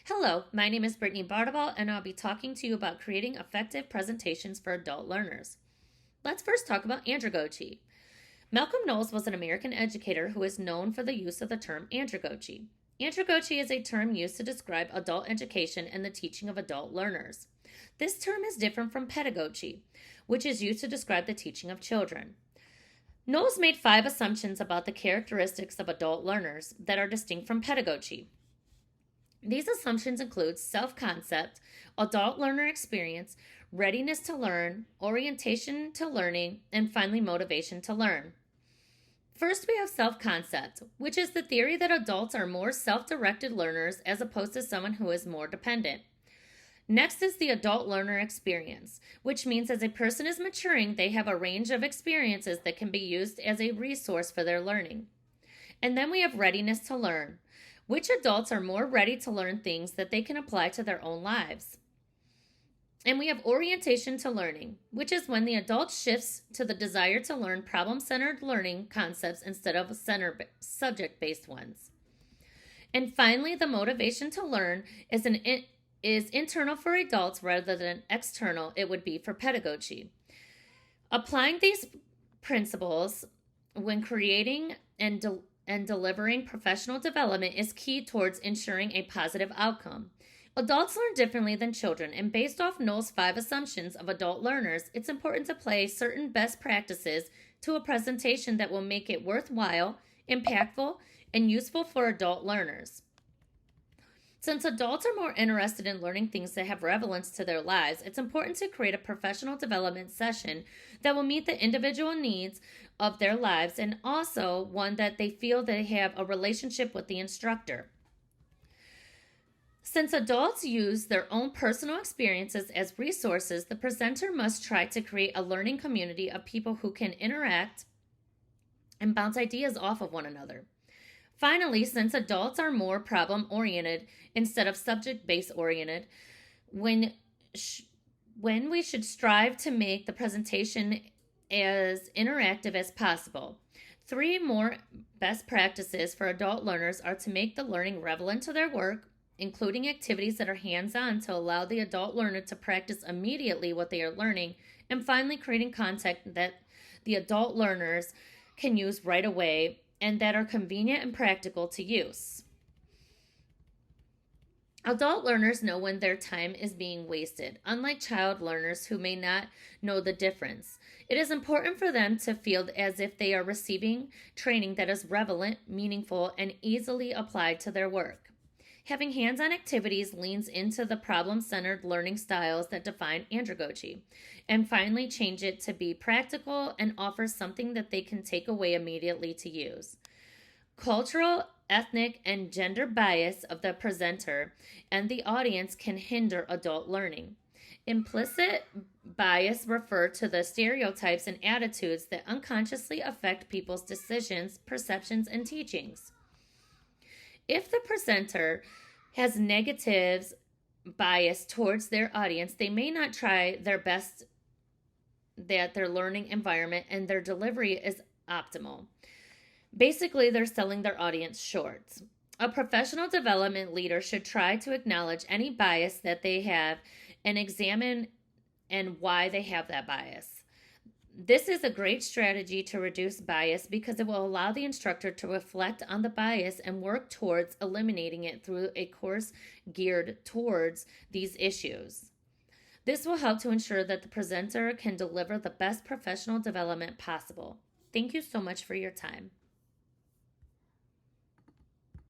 Hello, my name is Brittany Bardabal, and I'll be talking to you about creating effective presentations for adult learners. Let's first talk about andragogy. Malcolm Knowles was an American educator who is known for the use of the term andragogy. Andragogy is a term used to describe adult education and the teaching of adult learners. This term is different from pedagogy, which is used to describe the teaching of children. Knowles made 5 assumptions about the characteristics of adult learners that are distinct from pedagogy. These assumptions include self-concept, adult learner experience, readiness to learn, orientation to learning, and finally motivation to learn. First, we have self-concept, which is the theory that adults are more self-directed learners as opposed to someone who is more dependent. Next is the adult learner experience, which means as a person is maturing, they have a range of experiences that can be used as a resource for their learning. And then we have readiness to learn. Which adults are more ready to learn things that they can apply to their own lives? And we have orientation to learning, which is when the adult shifts to the desire to learn problem-centered learning concepts instead of subject-based ones. And finally, the motivation to learn is internal for adults rather than external it would be for pedagogy. Applying these principles when creating and delivering professional development is key towards ensuring a positive outcome. Adults learn differently than children, and based off Knowles' 5 assumptions of adult learners, it's important to apply certain best practices to a presentation that will make it worthwhile, impactful, and useful for adult learners. Since adults are more interested in learning things that have relevance to their lives, it's important to create a professional development session that will meet the individual needs of their lives and also one that they feel they have a relationship with the instructor. Since adults use their own personal experiences as resources, the presenter must try to create a learning community of people who can interact and bounce ideas off of one another. Finally, since adults are more problem-oriented instead of subject-based oriented, when we should strive to make the presentation as interactive as possible. 3 more best practices for adult learners are to make the learning relevant to their work, including activities that are hands-on to allow the adult learner to practice immediately what they are learning, and finally creating content that the adult learners can use right away and that are convenient and practical to use. Adult learners know when their time is being wasted, unlike child learners who may not know the difference. It is important for them to feel as if they are receiving training that is relevant, meaningful, and easily applied to their work. Having hands-on activities leans into the problem-centered learning styles that define andragogy, and finally change it to be practical and offer something that they can take away immediately to use. Cultural, ethnic, and gender bias of the presenter and the audience can hinder adult learning. Implicit bias refer to the stereotypes and attitudes that unconsciously affect people's decisions, perceptions, and teachings. If the presenter has negative bias towards their audience, they may not try their best that their learning environment and their delivery is optimal. Basically, they're selling their audience short. A professional development leader should try to acknowledge any bias that they have and examine and why they have that bias. This is a great strategy to reduce bias because it will allow the instructor to reflect on the bias and work towards eliminating it through a course geared towards these issues. This will help to ensure that the presenter can deliver the best professional development possible. Thank you so much for your time.